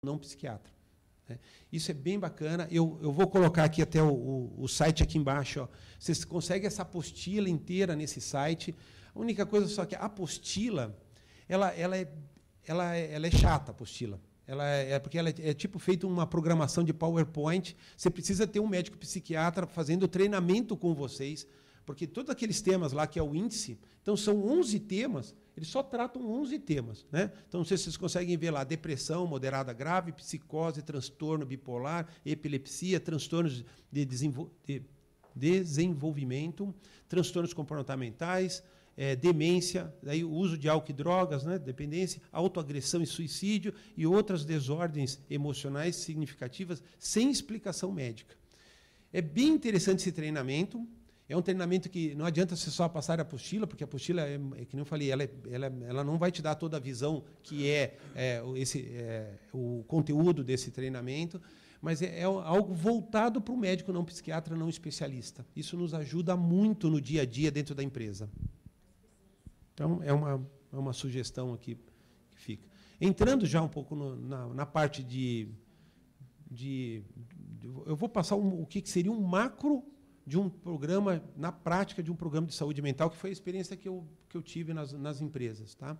não psiquiatra. Né? Isso é bem bacana. Eu vou colocar aqui até o site aqui embaixo. Ó. Vocês conseguem essa apostila inteira nesse site. A única coisa só que a apostila, ela é chata, a apostila. Porque ela é tipo feito uma programação de PowerPoint. Você precisa ter um médico psiquiatra fazendo treinamento com vocês, porque todos aqueles temas lá, que é o índice, então são 11 temas, eles só tratam 11 temas. Né? Então, não sei se vocês conseguem ver lá, depressão moderada grave, psicose, transtorno bipolar, epilepsia, transtornos de desenvolvimento, transtornos comportamentais, demência, daí o uso de álcool e drogas, né, dependência, autoagressão e suicídio e outras desordens emocionais significativas sem explicação médica. É bem interessante esse treinamento. É um treinamento que não adianta você só passar a apostila, porque a apostila, que nem eu falei, ela não vai te dar toda a visão que o conteúdo desse treinamento, mas é algo voltado para o médico não psiquiatra, não especialista. Isso nos ajuda muito no dia a dia dentro da empresa. Então, é uma sugestão aqui que fica. Entrando já um pouco na parte eu vou passar o que seria um macro de um programa, na prática de um programa de saúde mental, que foi a experiência que eu tive nas empresas. Tá?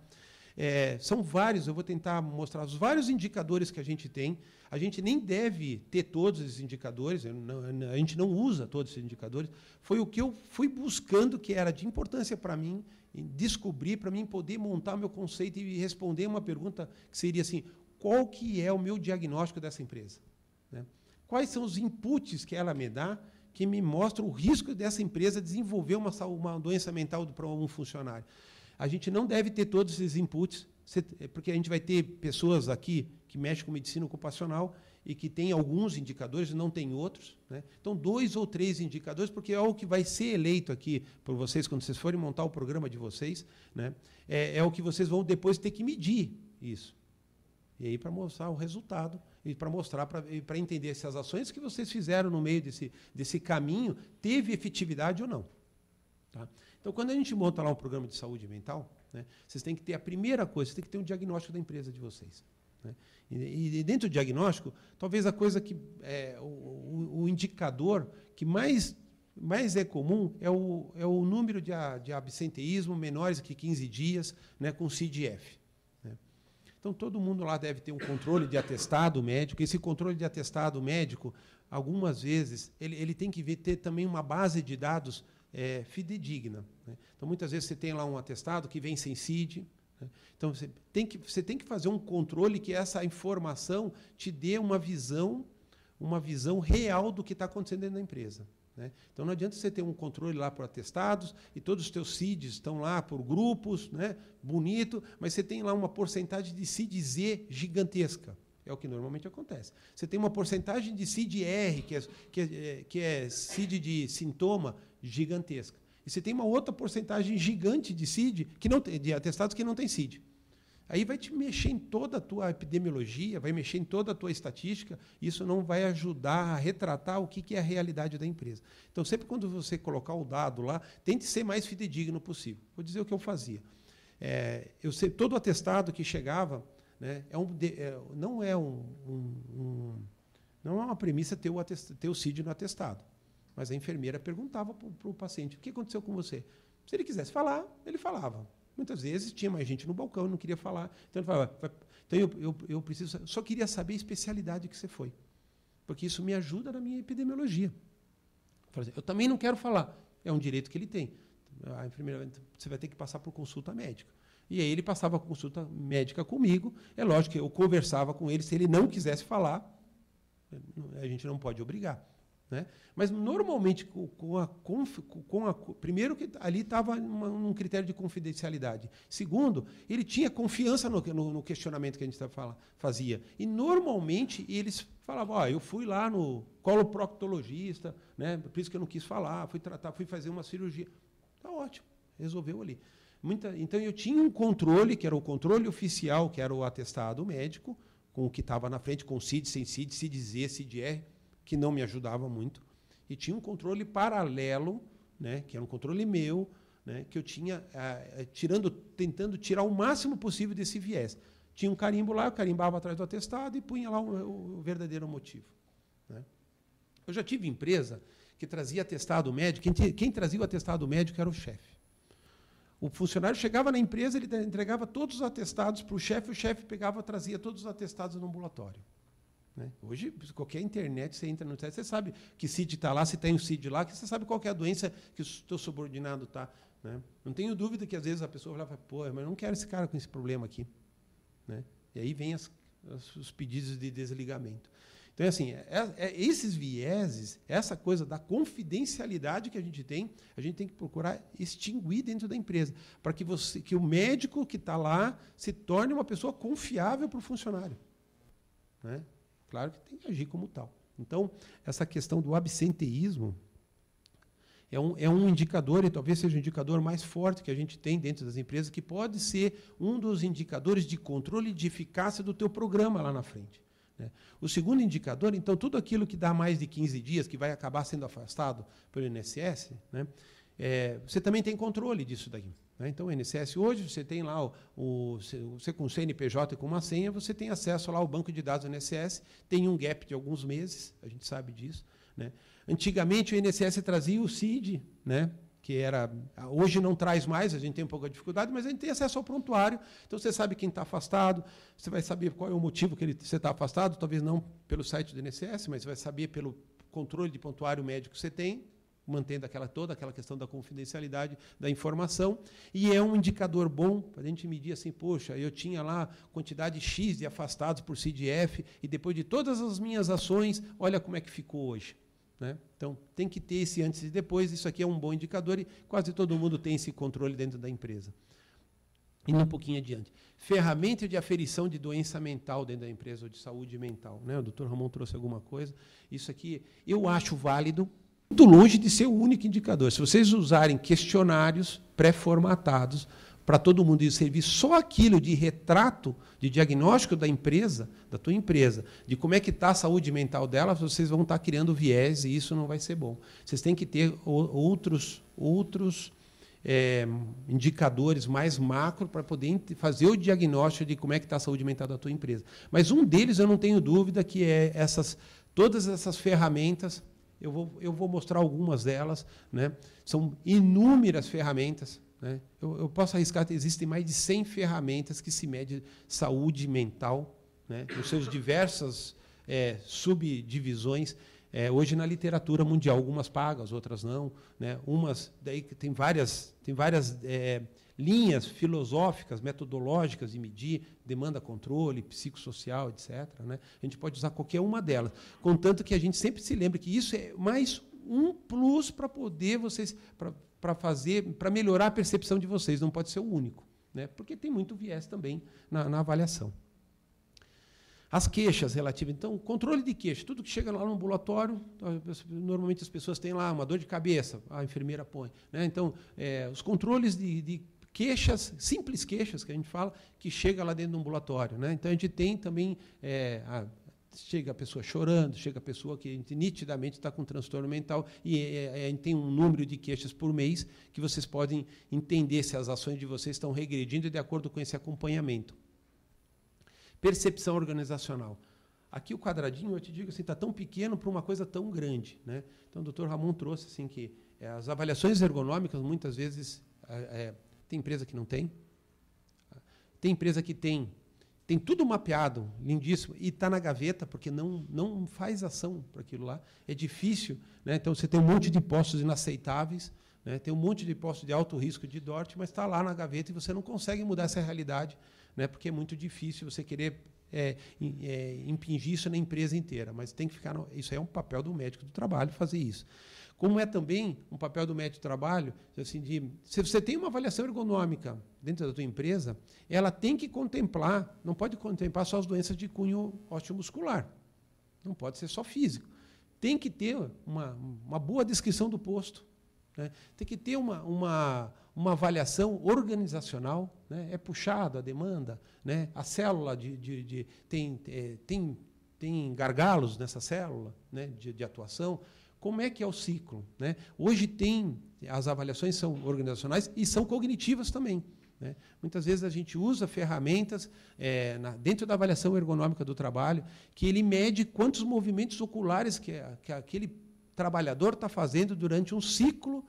São vários, eu vou tentar mostrar os vários indicadores que a gente tem. A gente nem deve ter todos esses indicadores, a gente não usa todos esses indicadores. Foi o que eu fui buscando, que era de importância para mim, descobrir, para mim poder montar meu conceito e responder uma pergunta que seria assim: qual que é o meu diagnóstico dessa empresa? Né? Quais são os inputs que ela me dá que me mostram o risco dessa empresa desenvolver uma doença mental para um funcionário? A gente não deve ter todos esses inputs, porque a gente vai ter pessoas aqui que mexem com medicina ocupacional e que tem alguns indicadores e não tem outros. Né? Então, 2 ou 3 indicadores, porque é o que vai ser eleito aqui por vocês, quando vocês forem montar o programa de vocês, né? É o que vocês vão depois ter que medir isso. E aí, para mostrar o resultado, e para mostrar, para entender se as ações que vocês fizeram no meio desse caminho teve efetividade ou não. Tá? Então, quando a gente monta lá um programa de saúde mental, né, vocês têm que ter a primeira coisa, vocês têm que ter um diagnóstico da empresa de vocês. Né? E dentro do diagnóstico, talvez a coisa que o indicador que mais é comum é o número de absenteísmo menores que 15 dias, né, com CID-F. Então, todo mundo lá deve ter um controle de atestado médico. Esse controle de atestado médico, algumas vezes, ele tem que ter também uma base de dados fidedigna. Né? Então, muitas vezes, você tem lá um atestado que vem sem CID. Né? Então, você tem que fazer um controle que essa informação te dê uma visão real do que está acontecendo dentro da empresa. Né? Então, não adianta você ter um controle lá por atestados e todos os teus CIDs estão lá por grupos, né? Bonito, mas você tem lá uma porcentagem de CID-Z gigantesca. É o que normalmente acontece. Você tem uma porcentagem de CID-R, que é CID de sintoma, gigantesca. E você tem uma outra porcentagem gigante de CID, de atestados que não tem CID. Aí vai te mexer em toda a tua epidemiologia, vai mexer em toda a tua estatística, isso não vai ajudar a retratar o que é a realidade da empresa. Então, sempre quando você colocar o dado lá, tente ser mais fidedigno possível. Vou dizer o que eu fazia. Todo atestado que chegava, né, não é uma premissa ter o CID no atestado, mas a enfermeira perguntava para o paciente: o que aconteceu com você? Se ele quisesse falar, ele falava. Muitas vezes tinha mais gente no balcão e não queria falar. Então ele falava: então eu só queria saber a especialidade que você foi, porque isso me ajuda na minha epidemiologia. Eu também não quero falar. É um direito que ele tem. A enfermeira: você vai ter que passar por consulta médica. E aí ele passava a consulta médica comigo. É lógico que eu conversava com ele. Se ele não quisesse falar, a gente não pode obrigar. Né? Mas, normalmente, primeiro, que ali estava num critério de confidencialidade. Segundo, ele tinha confiança no questionamento que a gente fazia. E, normalmente, eles falavam: eu fui lá no coloproctologista, né? Por isso que eu não quis falar, fui fazer uma cirurgia. Está ótimo, resolveu ali. Então, eu tinha um controle, que era o controle oficial, que era o atestado médico, com o que estava na frente, com CID, sem CID, CID-Z, CID-R, que não me ajudava muito, e tinha um controle paralelo, né, que era um controle meu, né, que eu tinha tentando tirar o máximo possível desse viés. Tinha um carimbo lá, eu carimbava atrás do atestado e punha lá o verdadeiro motivo. Né? Eu já tive empresa que trazia atestado médico, quem trazia o atestado médico era o chefe. O funcionário chegava na empresa, ele entregava todos os atestados para o chefe pegava, trazia todos os atestados no ambulatório. Né? Hoje, qualquer internet, você entra no site, você sabe que CID está lá, se tem o CID lá, que você sabe qual que é a doença que o seu subordinado está. Né? Não tenho dúvida que, às vezes, a pessoa vai falar, pô, mas eu não quero esse cara com esse problema aqui. Né? E aí vem os pedidos de desligamento. Então, assim, esses vieses, essa coisa da confidencialidade que a gente tem que procurar extinguir dentro da empresa, para que o médico que está lá se torne uma pessoa confiável para o funcionário. Né? Claro que tem que agir como tal. Então, essa questão do absenteísmo é um indicador, e talvez seja o indicador mais forte que a gente tem dentro das empresas, que pode ser um dos indicadores de controle e de eficácia do teu programa lá na frente. Né? O segundo indicador, então, tudo aquilo que dá mais de 15 dias, que vai acabar sendo afastado pelo INSS, né? Você também tem controle disso daí. Né? Então, o INSS hoje, você tem lá, você com o CNPJ e com uma senha, você tem acesso lá ao banco de dados do INSS, tem um gap de alguns meses, a gente sabe disso. Né? Antigamente, o INSS trazia o CID, né? Que hoje não traz mais, a gente tem um pouco de dificuldade, mas a gente tem acesso ao prontuário, então você sabe quem está afastado, você vai saber qual é o motivo que você está afastado, talvez não pelo site do INSS, mas você vai saber pelo controle de prontuário médico que você tem, mantendo toda aquela questão da confidencialidade da informação, e é um indicador bom para a gente medir assim, poxa, eu tinha lá quantidade X de afastados por CID-F, e depois de todas as minhas ações, olha como é que ficou hoje. Né? Então, tem que ter esse antes e depois, isso aqui é um bom indicador, e quase todo mundo tem esse controle dentro da empresa. Indo um pouquinho adiante. Ferramenta de aferição de doença mental dentro da empresa, ou de saúde mental. Né? O doutor Ramon trouxe alguma coisa. Isso aqui eu acho válido, muito longe de ser o único indicador. Se vocês usarem questionários pré-formatados para todo mundo e servir só aquilo de retrato, de diagnóstico da empresa, da tua empresa, de como é que está a saúde mental dela, vocês vão estar criando viés e isso não vai ser bom. Vocês têm que ter outros indicadores mais macro para poder fazer o diagnóstico de como é que está a saúde mental da tua empresa. Mas um deles, eu não tenho dúvida, que é todas essas ferramentas. Eu vou mostrar algumas delas. Né? São inúmeras ferramentas. Né? Eu posso arriscar que existem mais de 100 ferramentas que se mede saúde mental, né? Nos seus diversas subdivisões. Hoje, na literatura mundial, algumas pagas, outras não. Né? Umas, daí tem várias linhas filosóficas, metodológicas de medir, demanda controle, psicossocial, etc. Né? A gente pode usar qualquer uma delas, contanto que a gente sempre se lembre que isso é mais um plus para poder vocês, para melhorar a percepção de vocês, não pode ser o único, né? Porque tem muito viés também na avaliação. As queixas relativas, então, controle de queixa, tudo que chega lá no ambulatório, normalmente as pessoas têm lá uma dor de cabeça, a enfermeira põe. Né? Então, os controles de queixas, simples queixas que a gente fala, que chega lá dentro do ambulatório. Né? Então, a gente tem também, chega a pessoa chorando, chega a pessoa que nitidamente está com transtorno mental, e a gente tem um número de queixas por mês que vocês podem entender se as ações de vocês estão regredindo de acordo com esse acompanhamento. Percepção organizacional. Aqui o quadradinho, eu te digo assim, está tão pequeno para uma coisa tão grande. Né? Então, o doutor Ramon trouxe assim, que as avaliações ergonômicas, muitas vezes, tem empresa que não tem. Tem empresa que tem tudo mapeado, lindíssimo, e está na gaveta, porque não faz ação para aquilo lá. É difícil. Né? Então, você tem um monte de postos inaceitáveis, né? Tem um monte de postos de alto risco de DORT, mas está lá na gaveta e você não consegue mudar essa realidade, né? Porque é muito difícil você querer impingir isso na empresa inteira. Mas tem que ficar. Isso é um papel do médico do trabalho fazer isso. Como é também um papel do médico do trabalho, assim, se você tem uma avaliação ergonômica dentro da tua empresa, ela tem que contemplar, não pode contemplar só as doenças de cunho osteomuscular. Não pode ser só físico. Tem que ter uma boa descrição do posto. Né? Tem que ter uma avaliação organizacional. Né? É puxado a demanda. Né? A célula tem gargalos nessa célula, né? de atuação. Como é que é o ciclo? Né? Hoje as avaliações são organizacionais e são cognitivas também. né? Muitas vezes a gente usa ferramentas dentro da avaliação ergonômica do trabalho, que ele mede quantos movimentos oculares que aquele trabalhador está fazendo durante um ciclo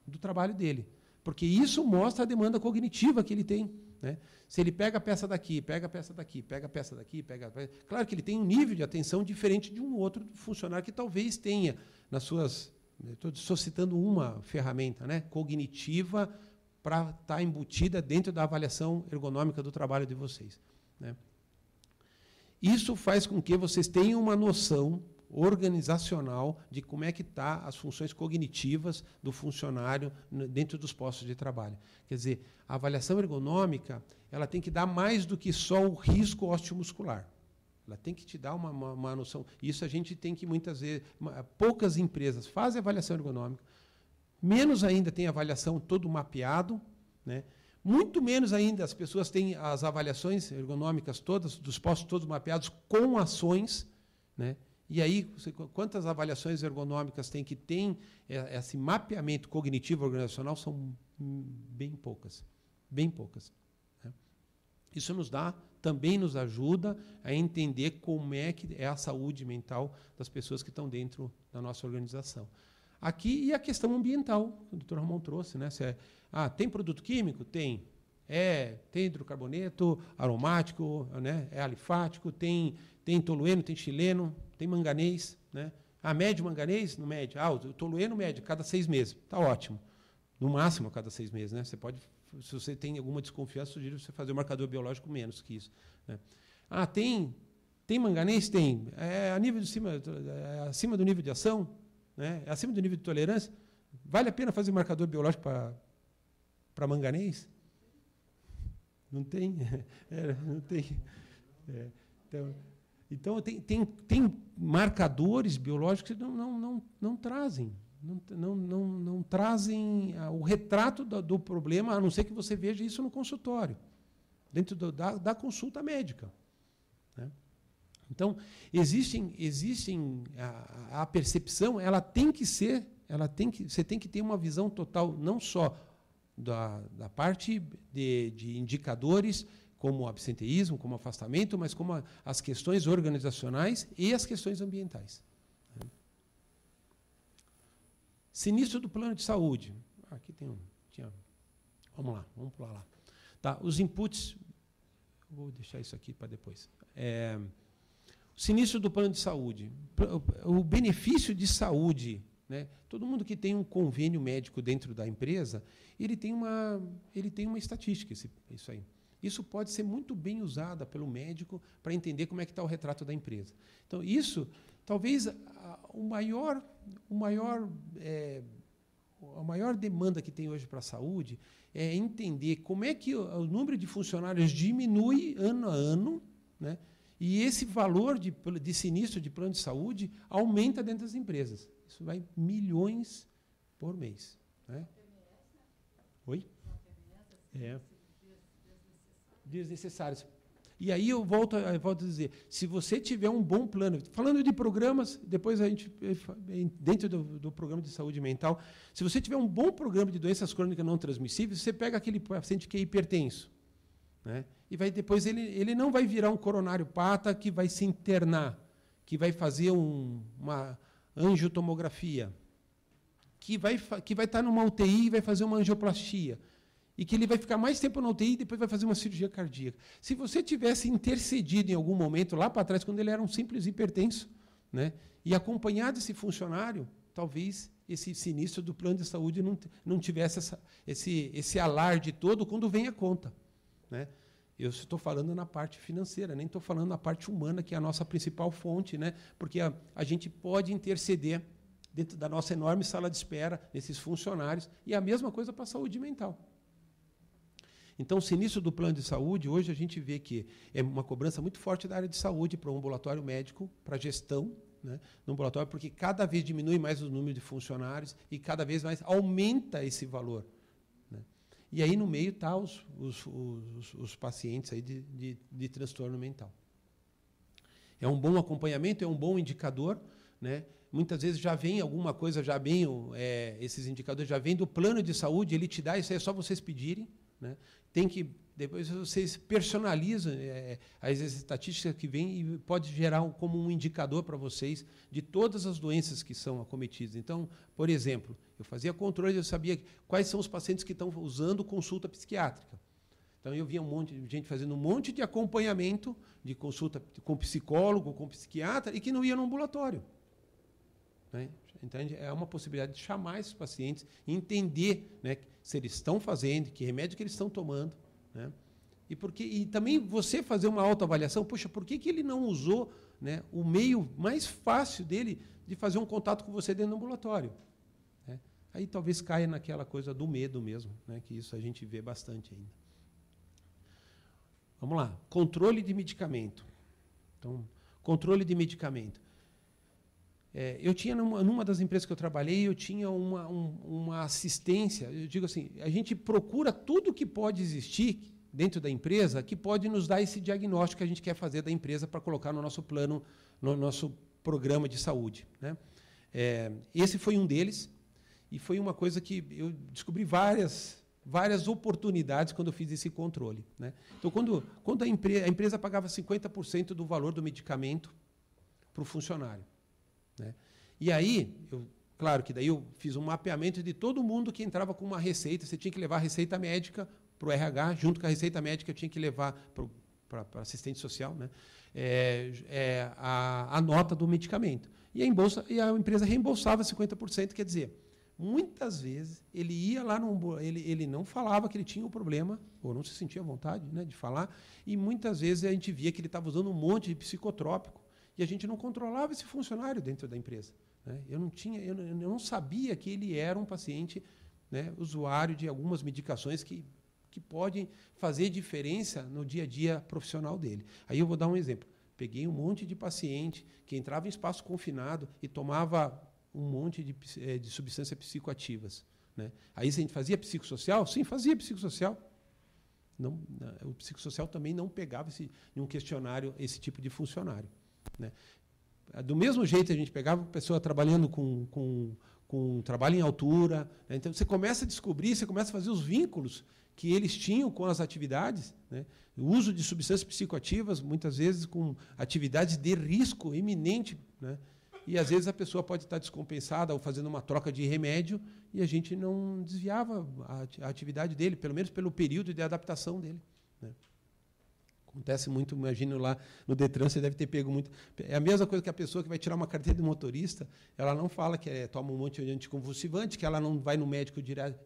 do trabalho dele. Porque isso mostra a demanda cognitiva que ele tem, né? Se ele pega a peça daqui, pega a peça daqui, pega a peça daqui, claro que ele tem um nível de atenção diferente de um outro funcionário que talvez tenha nas suas... Estou citando uma ferramenta, né, cognitiva para estar embutida dentro da avaliação ergonômica do trabalho de vocês, né? Isso faz com que vocês tenham uma noção organizacional de como é que está as funções cognitivas do funcionário dentro dos postos de trabalho. Quer dizer, a avaliação ergonômica ela tem que dar mais do que só o risco osteomuscular. Ela tem que te dar uma noção. Isso a gente tem que, muitas vezes, poucas empresas fazem avaliação ergonômica, menos ainda tem avaliação todo mapeado, né? Muito menos ainda as pessoas têm as avaliações ergonômicas todas, dos postos todos mapeados com ações, né? E aí, quantas avaliações ergonômicas tem que tem esse mapeamento cognitivo organizacional são bem poucas, né? Isso também nos ajuda a entender como é que é a saúde mental das pessoas que estão dentro da nossa organização. Aqui, e a questão ambiental, que o Dr. Ramon trouxe, né? Tem produto químico? Tem. Tem hidrocarboneto aromático, né? É alifático, tem tolueno, tem xileno, tem manganês, né? Mede manganês? Não mede. O tolueno mede cada 6 meses. Está ótimo. No máximo a cada 6 meses, né? Você pode, se você tem alguma desconfiança, sugiro você fazer o marcador biológico menos que isso, né? Tem manganês? Tem. A nível de cima, acima do nível de ação, né? Acima do nível de tolerância. Vale a pena fazer marcador biológico para manganês? Não tem. Não tem. Então tem marcadores biológicos que não trazem. Não trazem o retrato do problema, a não ser que você veja isso no consultório, dentro da consulta médica, né? Então, a percepção, ela tem que ser, você tem que ter uma visão total, não só da parte de indicadores, como absenteísmo, como afastamento, mas como as questões organizacionais e as questões ambientais. Sinistro do plano de saúde. Aqui vamos lá, vamos pular lá. Tá, os inputs, vou deixar isso aqui para depois. Sinistro do plano de saúde. O benefício de saúde, né? Todo mundo que tem um convênio médico dentro da empresa, ele tem uma estatística, isso aí. Isso pode ser muito bem usada pelo médico para entender como é que está o retrato da empresa. Então, isso, talvez, a maior demanda que tem hoje para a saúde é entender como é que o número de funcionários diminui ano a ano, né? E esse valor de sinistro de plano de saúde aumenta dentro das empresas. Isso vai milhões por mês, né? Oi? Desnecessários. E aí eu volto a dizer, se você tiver um bom plano, falando de programas, depois a gente, dentro do programa de saúde mental, se você tiver um bom programa de doenças crônicas não transmissíveis, você pega aquele paciente que é hipertenso, né? E depois ele não vai virar um coronariopata que vai se internar, que vai fazer uma angiotomografia, que vai estar numa UTI e vai fazer uma angioplastia, e que ele vai ficar mais tempo na UTI e depois vai fazer uma cirurgia cardíaca. Se você tivesse intercedido em algum momento, lá para trás, quando ele era um simples hipertenso, né, e acompanhado esse funcionário, talvez esse sinistro do plano de saúde não tivesse esse alarde todo quando vem a conta, né? Eu estou falando na parte financeira, nem estou falando na parte humana, que é a nossa principal fonte, né? Porque a gente pode interceder dentro da nossa enorme sala de espera, nesses funcionários, e a mesma coisa para a saúde mental. Então, o sinistro do plano de saúde, hoje a gente vê que é uma cobrança muito forte da área de saúde para o ambulatório médico, para a gestão, né, no ambulatório, porque cada vez diminui mais o número de funcionários e cada vez mais aumenta esse valor, né? E aí, no meio, estão os pacientes aí de transtorno mental. É um bom acompanhamento, é um bom indicador, né? Muitas vezes já vem alguma coisa, esses indicadores já vêm do plano de saúde, ele te dá, isso aí é só vocês pedirem, né? Tem que depois vocês personalizam as estatísticas que vêm e pode gerar como um indicador para vocês de todas as doenças que são acometidas. Então, por exemplo, eu fazia controle, eu sabia quais são os pacientes que estão usando consulta psiquiátrica. Então, eu via um monte de gente fazendo um monte de acompanhamento de consulta com psicólogo, com psiquiatra, e que não ia no ambulatório. Né? Entende? É uma possibilidade de chamar esses pacientes e entender, né, se eles estão fazendo, que remédio que eles estão tomando. Né? E também você fazer uma autoavaliação, poxa, por que ele não usou, né, o meio mais fácil dele de fazer um contato com você dentro do ambulatório? Né? Aí talvez caia naquela coisa do medo mesmo, né, que isso a gente vê bastante ainda. Vamos lá, controle de medicamento. Então, controle de medicamento. Eu tinha, numa das empresas que eu trabalhei, eu tinha uma assistência, eu digo assim, a gente procura tudo que pode existir dentro da empresa que pode nos dar esse diagnóstico que a gente quer fazer da empresa para colocar no nosso plano, no nosso programa de saúde. Né? Esse foi um deles, e foi uma coisa que eu descobri várias oportunidades quando eu fiz esse controle. Né? Então, quando a empresa pagava 50% do valor do medicamento para o funcionário. Né? E aí, claro que daí eu fiz um mapeamento de todo mundo que entrava com uma receita. Você tinha que levar a receita médica para o RH, junto com a receita médica eu tinha que levar para assistente social, né? A nota do medicamento. E a empresa reembolsava 50%, quer dizer, muitas vezes ele ia lá, ele não falava que ele tinha um problema, ou não se sentia à vontade, né, de falar, e muitas vezes a gente via que ele estava usando um monte de psicotrópico, e a gente não controlava esse funcionário dentro da empresa. Né? Eu não sabia que ele era um paciente, né, usuário de algumas medicações que podem fazer diferença no dia a dia profissional dele. Aí eu vou dar um exemplo. Peguei um monte de paciente que entrava em espaço confinado e tomava um monte de substâncias psicoativas. Né? Aí a gente fazia psicossocial? Sim, fazia psicossocial. Não, o psicossocial também não pegava em um questionário esse tipo de funcionário. Né? Do mesmo jeito, a gente pegava a pessoa trabalhando com trabalho em altura. Né? Então, você começa a descobrir, você começa a fazer os vínculos que eles tinham com as atividades. Né? O uso de substâncias psicoativas, muitas vezes com atividades de risco iminente. Né? E, às vezes, a pessoa pode estar descompensada ou fazendo uma troca de remédio e a gente não desviava a atividade dele, pelo menos pelo período de adaptação dele. Né? Acontece muito, imagino lá no Detran, você deve ter pego muito. É a mesma coisa que a pessoa que vai tirar uma carteira de motorista, ela não fala que toma um monte de anticonvulsivante, que ela não vai no médico direto.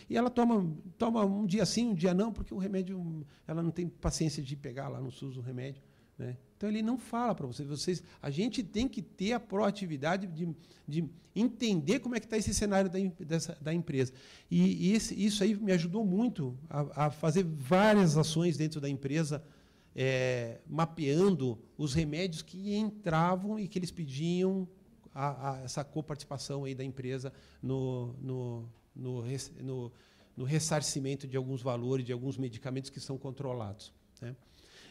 E ela toma um dia sim, um dia não, porque o remédio, ela não tem paciência de pegar lá no SUS o remédio. Né? Então, ele não fala para vocês. A gente tem que ter a proatividade de entender como é que está esse cenário da empresa. E isso aí me ajudou muito a fazer várias ações dentro da empresa, mapeando os remédios que entravam e que eles pediam essa coparticipação aí da empresa no ressarcimento de alguns valores, de alguns medicamentos que são controlados. Né?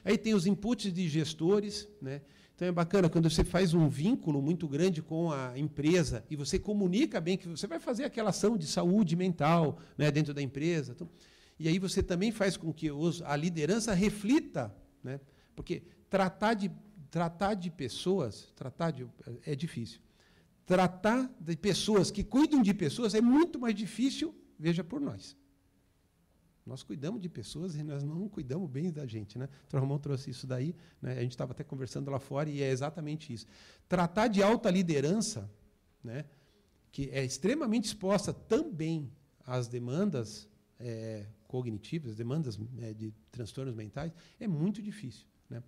Aí tem os inputs de gestores. Né? Então, é bacana quando você faz um vínculo muito grande com a empresa e você comunica bem que você vai fazer aquela ação de saúde mental, né, dentro da empresa. Então, e aí você também faz com que a liderança reflita. Né? Porque tratar de pessoas é difícil. Tratar de pessoas que cuidam de pessoas é muito mais difícil, veja por nós. Nós cuidamos de pessoas e nós não cuidamos bem da gente. Né? O Ramon trouxe isso daí, né? A gente estava até conversando lá fora, e é exatamente isso. Tratar de alta liderança, né, que é extremamente exposta também às demandas cognitivas, demandas de transtornos mentais, é muito difícil. Né?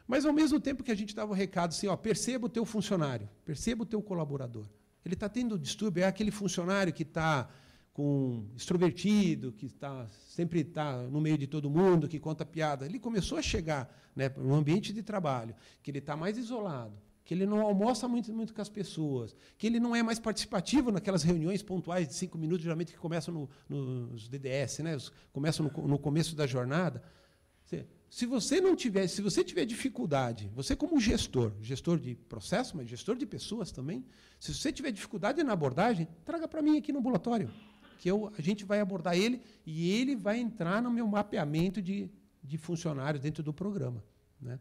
Mas, ao mesmo tempo que a gente dava o recado assim, perceba o teu funcionário, perceba o teu colaborador. Ele está tendo distúrbio, é aquele funcionário que está extrovertido, que sempre está no meio de todo mundo, que conta piada. Ele começou a chegar, né, no ambiente de trabalho, que ele está mais isolado, que ele não almoça muito com as pessoas, que ele não é mais participativo naquelas reuniões pontuais de 5 minutos, geralmente que começam nos DDS, né? Começam no começo da jornada. Se você tiver dificuldade, você como gestor de processo, mas gestor de pessoas também, se você tiver dificuldade na abordagem, traga para mim aqui no ambulatório, que a gente vai abordar ele e ele vai entrar no meu mapeamento de funcionários dentro do programa, né?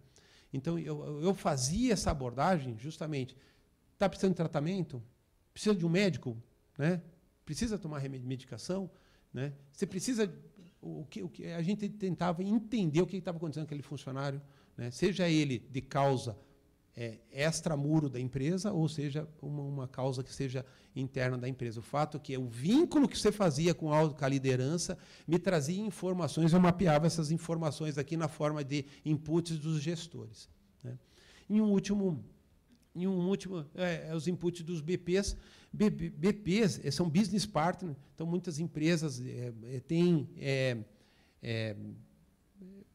Então, eu fazia essa abordagem justamente. Está precisando de tratamento? Precisa de um médico? Né? Precisa tomar medicação? Né? Você precisa... a gente tentava entender o que estava acontecendo com aquele funcionário, né? Seja ele de causa extramuro da empresa, ou seja, uma causa que seja interna da empresa. O fato é que o vínculo que você fazia com a liderança me trazia informações, eu mapeava essas informações aqui na forma de inputs dos gestores, né? Em um último, os inputs dos BPs. BPs são business partners, então muitas empresas têm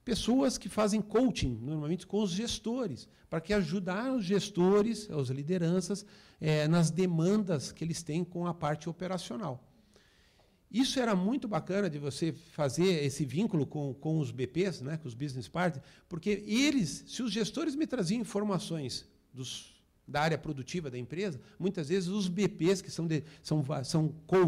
pessoas que fazem coaching, normalmente com os gestores, para que ajudar os gestores, as lideranças, nas demandas que eles têm com a parte operacional. Isso era muito bacana de você fazer esse vínculo com os BPs, né, com os business partners, porque eles, se os gestores me traziam informações da área produtiva da empresa, muitas vezes os BPs, que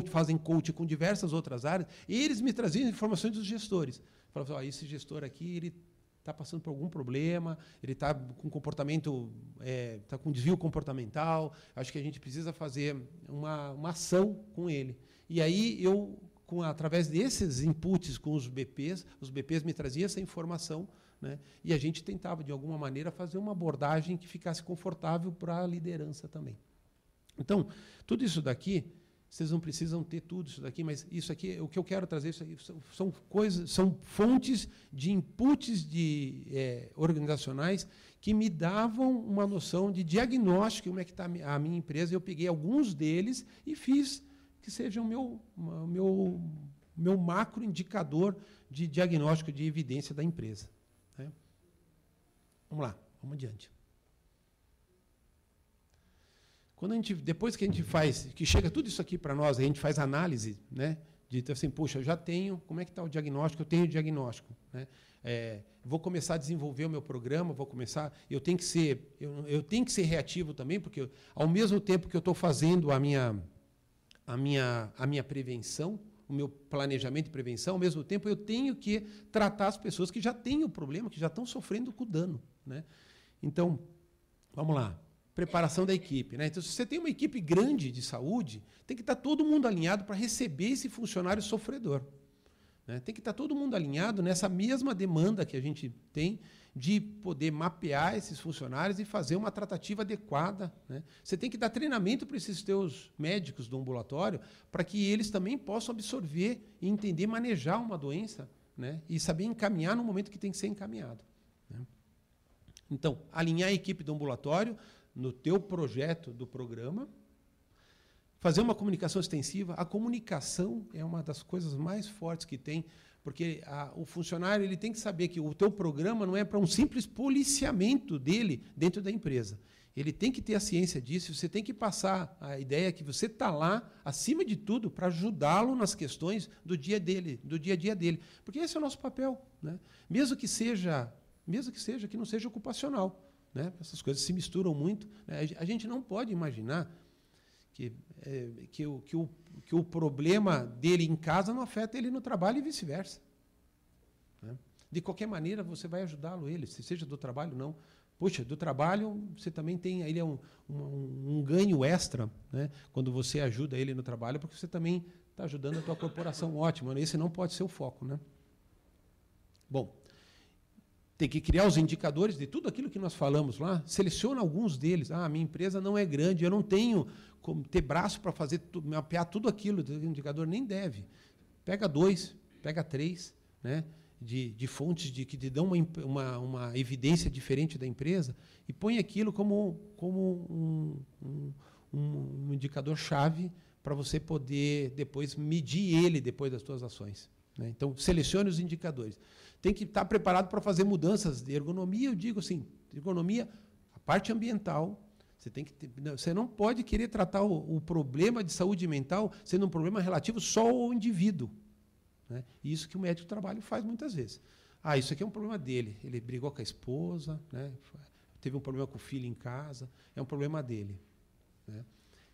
fazem coaching com diversas outras áreas, eles me traziam informações dos gestores. Falavam, esse gestor aqui, ele está passando por algum problema, ele está com comportamento, está com desvio comportamental, acho que a gente precisa fazer uma ação com ele. E aí, através desses inputs com os BPs me traziam essa informação, né, e a gente tentava, de alguma maneira, fazer uma abordagem que ficasse confortável para a liderança também. Então, tudo isso daqui, vocês não precisam ter tudo isso daqui, mas isso aqui, o que eu quero trazer, isso aqui, são fontes de inputs organizacionais que me davam uma noção de diagnóstico de como é que está a minha empresa. Eu peguei alguns deles e fiz que seja o meu macro indicador de diagnóstico de evidência da empresa, né? Vamos lá, vamos adiante. Depois que a gente que chega tudo isso aqui para nós, a gente faz análise, né, de assim, puxa, eu já tenho, como é que está o diagnóstico? Eu tenho o diagnóstico, né? Vou começar a desenvolver o meu programa, eu tenho que ser reativo também, porque ao mesmo tempo que eu estou fazendo a minha prevenção, o meu planejamento de prevenção, ao mesmo tempo eu tenho que tratar as pessoas que já têm o problema, que já estão sofrendo com o dano, né? Então, vamos lá. Preparação da equipe, né? Então, se você tem uma equipe grande de saúde, tem que estar todo mundo alinhado para receber esse funcionário sofredor, né? Tem que estar todo mundo alinhado nessa mesma demanda que a gente tem de poder mapear esses funcionários e fazer uma tratativa adequada, né? Você tem que dar treinamento para esses teus médicos do ambulatório para que eles também possam absorver e entender, manejar uma doença, né? E saber encaminhar no momento que tem que ser encaminhado, né? Então, alinhar a equipe do ambulatório no teu projeto do programa, fazer uma comunicação extensiva. A comunicação é uma das coisas mais fortes que tem, porque o funcionário ele tem que saber que o teu programa não é para um simples policiamento dele dentro da empresa. Ele tem que ter a ciência disso, você tem que passar a ideia que você está lá, acima de tudo, para ajudá-lo nas questões do dia a dia dele. Porque esse é o nosso papel, né? Mesmo que não seja ocupacional, né? Essas coisas se misturam muito, né? A gente não pode imaginar que o problema dele em casa não afeta ele no trabalho e vice-versa, né? De qualquer maneira, você vai ajudá-lo, se seja do trabalho ou não. Puxa, do trabalho, você também tem ele um ganho extra, né, quando você ajuda ele no trabalho, porque você também está ajudando a tua corporação. Ótimo, né? Esse não pode ser o foco, né? Bom, tem que criar os indicadores de tudo aquilo que nós falamos lá, seleciona alguns deles. A minha empresa não é grande, eu não tenho como ter braço para mapear tudo aquilo, o indicador nem deve. Pega 2, pega 3, né, de fontes que te dão uma evidência diferente da empresa e põe aquilo como um indicador-chave para você poder depois medir ele depois das suas ações, né? Então, selecione os indicadores. Tem que estar preparado para fazer mudanças de ergonomia. Eu digo assim, ergonomia, a parte ambiental, você não pode querer tratar o problema de saúde mental sendo um problema relativo só ao indivíduo, né? Isso que o médico do trabalho faz muitas vezes. Isso aqui é um problema dele. Ele brigou com a esposa, né? Teve um problema com o filho em casa, é um problema dele, né?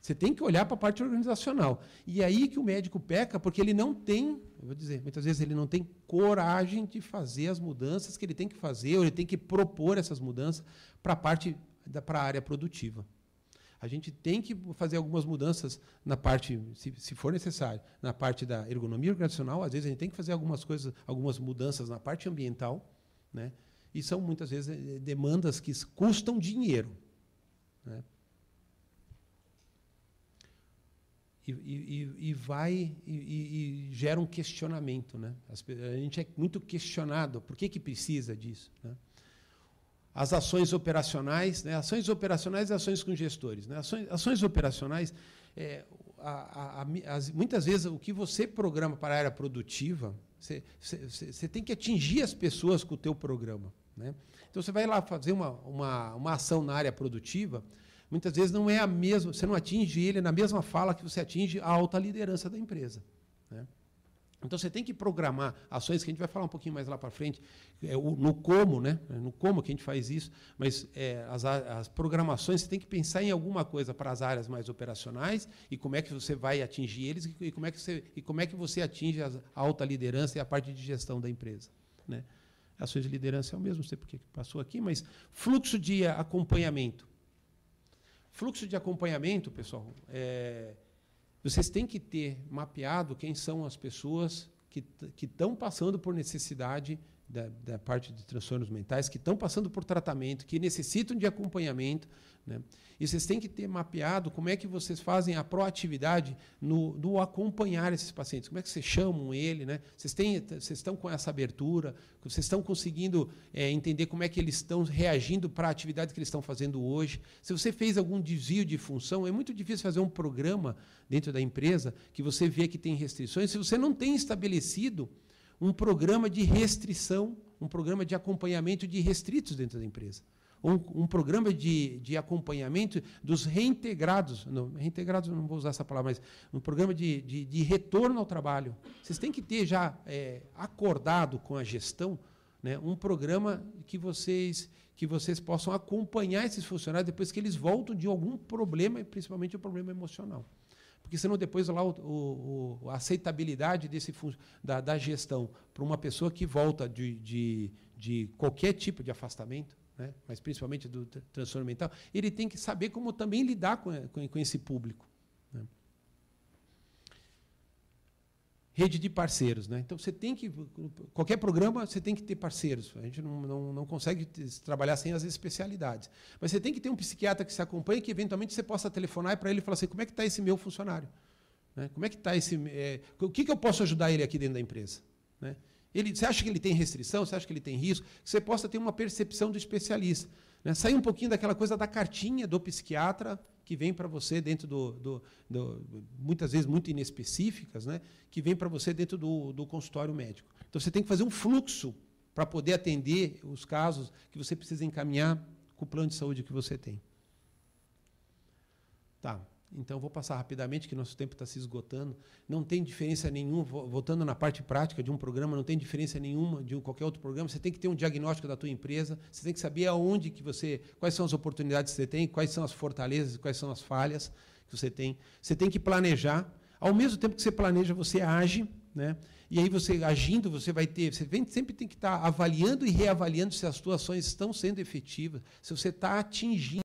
Você tem que olhar para a parte organizacional. E aí que o médico peca, porque ele não tem, eu vou dizer, muitas vezes ele não tem coragem de fazer as mudanças que ele tem que fazer, ou ele tem que propor essas mudanças para a área produtiva. A gente tem que fazer algumas mudanças na parte, se for necessário, na parte da ergonomia organizacional. Às vezes a gente tem que fazer algumas mudanças na parte ambiental, né? E são muitas vezes demandas que custam dinheiro, né? E gera um questionamento, né? A gente é muito questionado. Por que precisa disso, né? As ações operacionais, né? Ações operacionais e ações com gestores, né? Ações operacionais, muitas vezes o que você programa para a área produtiva, você tem que atingir as pessoas com o teu programa, né? Então você vai lá fazer uma ação na área produtiva. Muitas vezes não é a mesma, você não atinge ele na mesma fala que você atinge a alta liderança da empresa, né? Então você tem que programar ações, que a gente vai falar um pouquinho mais lá para frente, no como, né? No como que a gente faz isso, mas as programações, você tem que pensar em alguma coisa para as áreas mais operacionais e como é que você vai atingir eles e como é que você atinge a alta liderança e a parte de gestão da empresa, né? Ações de liderança é o mesmo, não sei porque passou aqui, mas fluxo de acompanhamento. Fluxo de acompanhamento, pessoal, vocês têm que ter mapeado quem são as pessoas que estão passando por necessidade da parte de transtornos mentais, que estão passando por tratamento, que necessitam de acompanhamento, né? E vocês têm que ter mapeado como é que vocês fazem a proatividade no acompanhar esses pacientes. Como é que vocês chamam ele, né? Vocês estão com essa abertura, vocês estão conseguindo entender como é que eles estão reagindo para a atividade que eles estão fazendo hoje. Se você fez algum desvio de função, é muito difícil fazer um programa dentro da empresa que você vê que tem restrições, se você não tem estabelecido um programa de restrição, um programa de acompanhamento de restritos dentro da empresa. Um programa de acompanhamento dos reintegrados, reintegrados não vou usar essa palavra, mas um programa de retorno ao trabalho. Vocês têm que ter já acordado com a gestão, né, um programa que vocês possam acompanhar esses funcionários depois que eles voltam de algum problema, principalmente o problema emocional. Porque senão depois lá a aceitabilidade da gestão para uma pessoa que volta de qualquer tipo de afastamento, né, mas principalmente do transtorno mental, ele tem que saber como também lidar com esse público, né? Rede de parceiros, né? Então você tem que, qualquer programa você tem que ter parceiros. A gente não consegue trabalhar sem as especialidades. Mas você tem que ter um psiquiatra que se acompanhe, que eventualmente você possa telefonar para ele e falar assim: como é que está esse meu funcionário? Né? Como é que está o que eu posso ajudar ele aqui dentro da empresa? Né? Você acha que ele tem restrição? Você acha que ele tem risco? Que você possa ter uma percepção do especialista, né? Sair um pouquinho daquela coisa da cartinha do psiquiatra que vem para você dentro muitas vezes muito inespecíficas, né? Que vem para você dentro do consultório médico. Então você tem que fazer um fluxo para poder atender os casos que você precisa encaminhar com o plano de saúde que você tem. Tá. Então, vou passar rapidamente, que nosso tempo está se esgotando. Não tem diferença nenhuma, voltando na parte prática de um programa, não tem diferença nenhuma de qualquer outro programa. Você tem que ter um diagnóstico da tua empresa, você tem que saber aonde quais são as oportunidades que você tem, quais são as fortalezas, quais são as falhas que você tem. Você tem que planejar. Ao mesmo tempo que você planeja, você age, né? E aí, você agindo, você sempre tem que estar avaliando e reavaliando se as tuas ações estão sendo efetivas, se você está atingindo